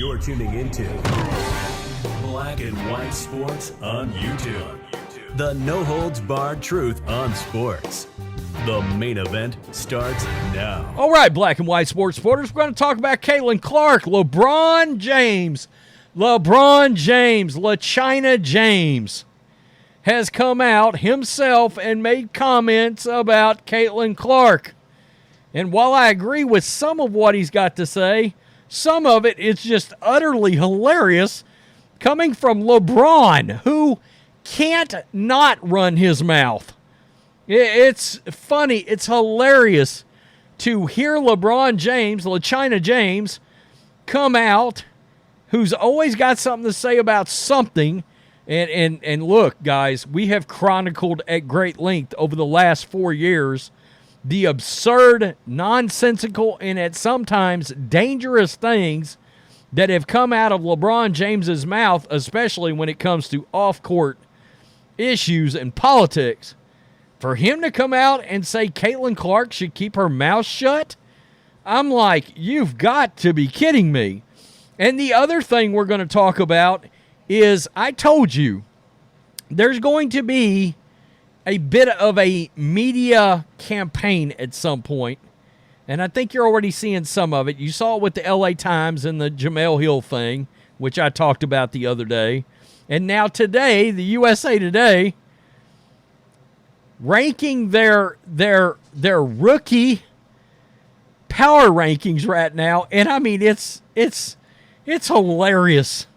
You're tuning into Black and White Sports on YouTube. The no-holds-barred truth on sports. The main event starts now. All right, Black and White Sports supporters, we're going to talk about Caitlin Clark, LeBron James, LaChina James has come out himself and made comments about Caitlin Clark. And while I agree with some of what he's got to say, some of it is just utterly hilarious coming from LeBron, who can't not run his mouth. It's funny. It's hilarious to hear LeBron James, LaChina James, come out, who's always got something to say about something. And look, guys, we have chronicled at great length over the last 4 years the absurd, nonsensical, and at sometimes dangerous things that have come out of LeBron James's mouth, especially when it comes to off-court issues and politics. For him to come out and say Caitlin Clark should keep her mouth shut, I'm like, you've got to be kidding me. And the other thing we're going to talk about is, I told you, there's going to be a bit of a media campaign at some point, and I think you're already seeing some of it. You saw it with the LA Times and the Jamel Hill thing, which I talked about the other day. And now today, the USA Today, ranking their rookie power rankings right now, and I mean it's hilarious.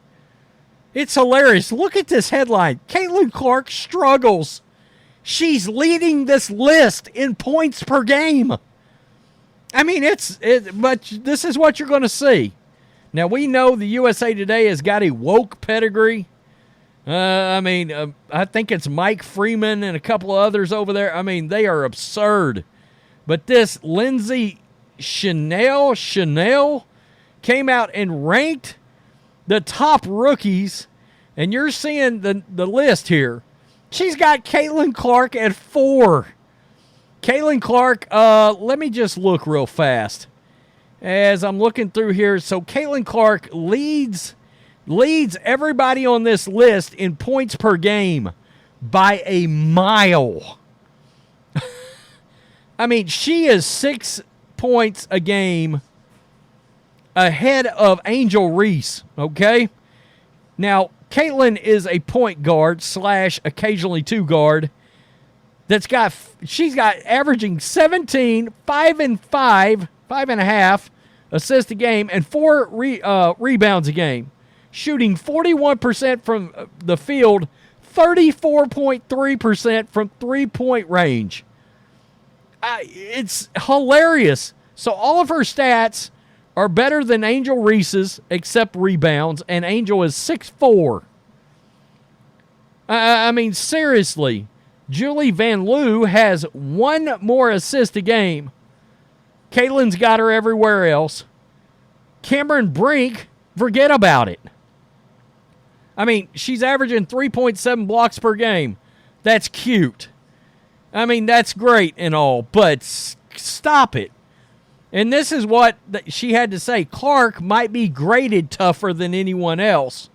It's hilarious. Look at this headline: Caitlin Clark struggles. She's leading this list in points per game. I mean, but this is what you're going to see. Now, we know the USA Today has got a woke pedigree. I think it's Mike Freeman and a couple of others over there. I mean, they are absurd. But this Lindsay Chanel came out and ranked the top rookies, and you're seeing the list here. She's got Caitlin Clark at 4. Caitlin Clark, let me just look real fast as I'm looking through here. So Caitlin Clark leads everybody on this list in points per game by a mile. I mean, she is 6 points a game ahead of Angel Reese, okay? Now, Caitlin is a point guard / occasionally two guard she's got averaging 17, 5 and 5.5 assists a game, and 4 rebounds a game. Shooting 41% from the field, 34.3% from three-point range. It's hilarious. So all of her stats are better than Angel Reese's, except rebounds, and Angel is 6'4". I mean, seriously, Julie Van Loo has 1 more assist a game. Caitlin's got her everywhere else. Cameron Brink, forget about it. I mean, she's averaging 3.7 blocks per game. That's cute. I mean, that's great and all, but stop it. And this is what she had to say. Clark might be graded tougher than anyone else,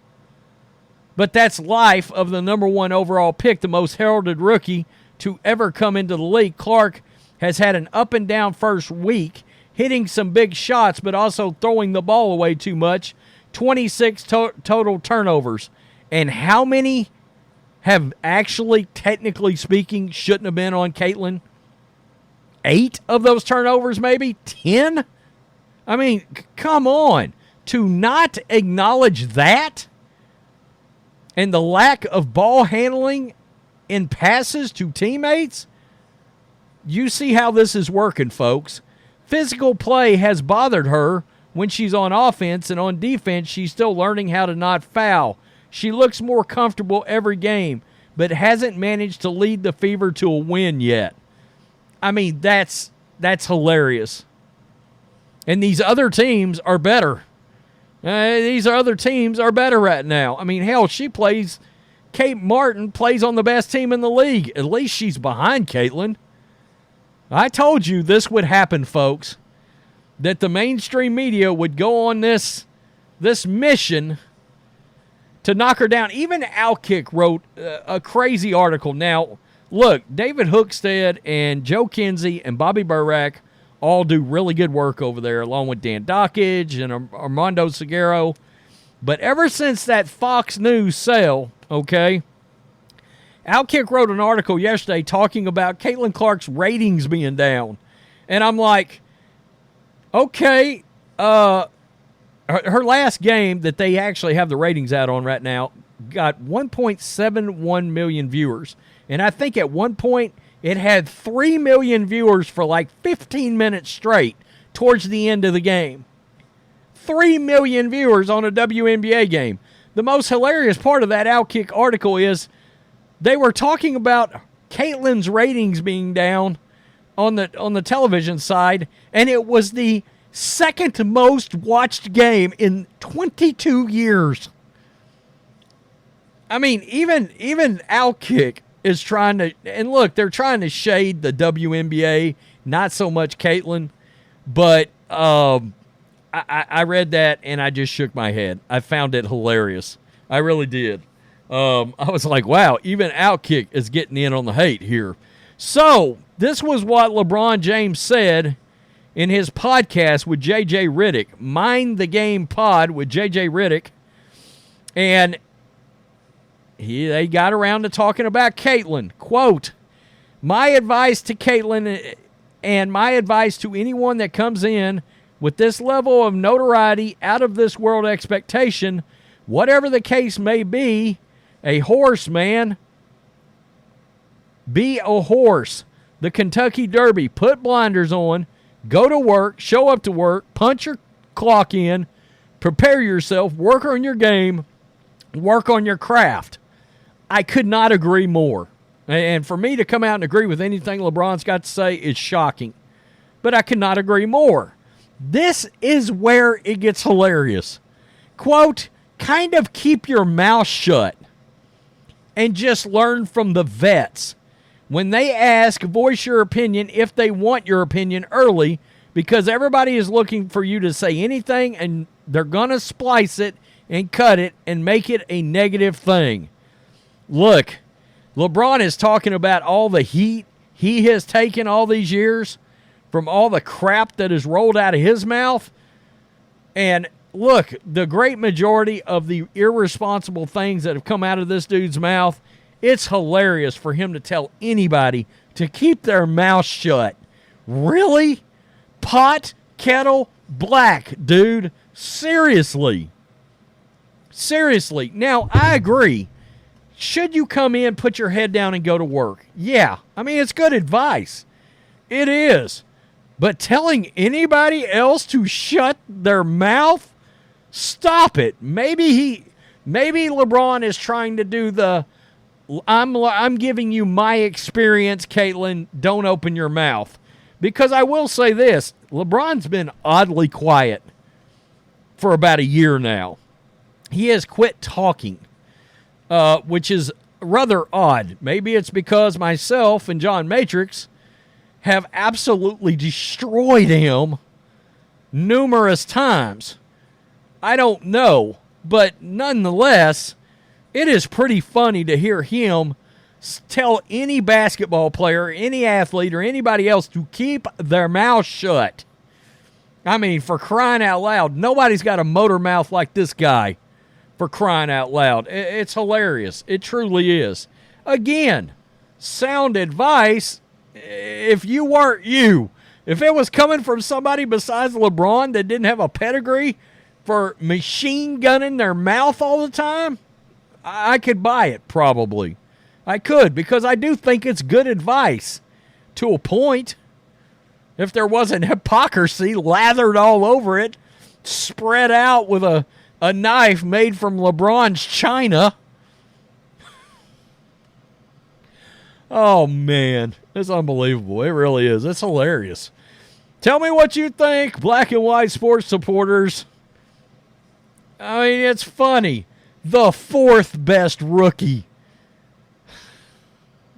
but that's life of the number 1 overall pick, the most heralded rookie to ever come into the league. Clark has had an up and down first week, hitting some big shots, but also throwing the ball away too much. 26 total turnovers. And how many have actually, technically speaking, shouldn't have been on Caitlin? 8 of those turnovers, maybe 10. I mean, come on. To not acknowledge that and the lack of ball handling in passes to teammates, you see how this is working, folks. Physical play has bothered her when she's on offense, and on defense, she's still learning how to not foul. She looks more comfortable every game, but hasn't managed to lead the Fever to a win yet. I mean, that's hilarious. And these other teams are better. These other teams are better right now. I mean, hell, Kate Martin plays on the best team in the league. At least she's behind Caitlin. I told you this would happen, folks, that the mainstream media would go on this this mission to knock her down. Even Outkick wrote a crazy article. Now, look, David Hookstead and Joe Kinsey and Bobby Burack all do really good work over there, along with Dan Dockage and Armando Seguero. But ever since that Fox News sale, okay, Outkick wrote an article yesterday talking about Caitlin Clark's ratings being down. And I'm like, okay, her last game that they actually have the ratings out on right now got 1.71 million viewers. And I think at one point it had 3 million viewers for like 15 minutes straight towards the end of the game. 3 million viewers on a WNBA game. The most hilarious part of that Outkick article is they were talking about Caitlin's ratings being down on the television side, and it was the second most watched game in 22 years. I mean, even Outkick is trying to, and look, they're trying to shade the WNBA, not so much Caitlin, but I read that and I just shook my head. I found it hilarious. I really did. I was like, wow, even Outkick is getting in on the hate here. So, this was what LeBron James said in his podcast with J.J. Riddick, Mind the Game Pod with J.J. Riddick. And they got around to talking about Caitlin. Quote, my advice to Caitlin and my advice to anyone that comes in with this level of notoriety, out of this world expectation, whatever the case may be, a horse, man. Be a horse. The Kentucky Derby. Put blinders on. Go to work. Show up to work. Punch your clock in. Prepare yourself. Work on your game. Work on your craft. I could not agree more. And for me to come out and agree with anything LeBron's got to say is shocking. But I could not agree more. This is where it gets hilarious. Quote, kind of keep your mouth shut and just learn from the vets. When they ask, voice your opinion if they want your opinion early, because everybody is looking for you to say anything and they're going to splice it and cut it and make it a negative thing. Look, LeBron is talking about all the heat he has taken all these years from all the crap that is rolled out of his mouth. And look, the great majority of the irresponsible things that have come out of this dude's mouth, it's hilarious for him to tell anybody to keep their mouth shut. Really? Pot, kettle, black, dude. Seriously. Seriously. Now, I agree. Should you come in, put your head down, and go to work? Yeah. I mean, it's good advice. It is. But telling anybody else to shut their mouth? Stop it. Maybe LeBron is trying to do the I'm giving you my experience, Caitlin, don't open your mouth. Because I will say this, LeBron's been oddly quiet for about a year now. He has quit talking, which is rather odd. Maybe it's because myself and John Matrix have absolutely destroyed him numerous times. I don't know, but nonetheless, it is pretty funny to hear him tell any basketball player, any athlete, or anybody else to keep their mouth shut. I mean, for crying out loud, nobody's got a motor mouth like this guy, for crying out loud. It's hilarious. It truly is. Again, sound advice, if you weren't you. If it was coming from somebody besides LeBron that didn't have a pedigree for machine gunning their mouth all the time, I could buy it, probably. I could, because I do think it's good advice to a point. If there wasn't hypocrisy lathered all over it, spread out with a knife made from LeBron's china. Oh, man. It's unbelievable. It really is. It's hilarious. Tell me what you think, black and white sports supporters. I mean, it's funny. The fourth best rookie.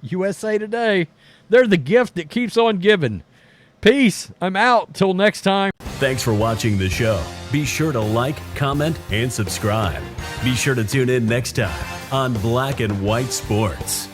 USA Today. They're the gift that keeps on giving. Peace. I'm out. Till next time. Thanks for watching the show. Be sure to like, comment, and subscribe. Be sure to tune in next time on Black and White Sports.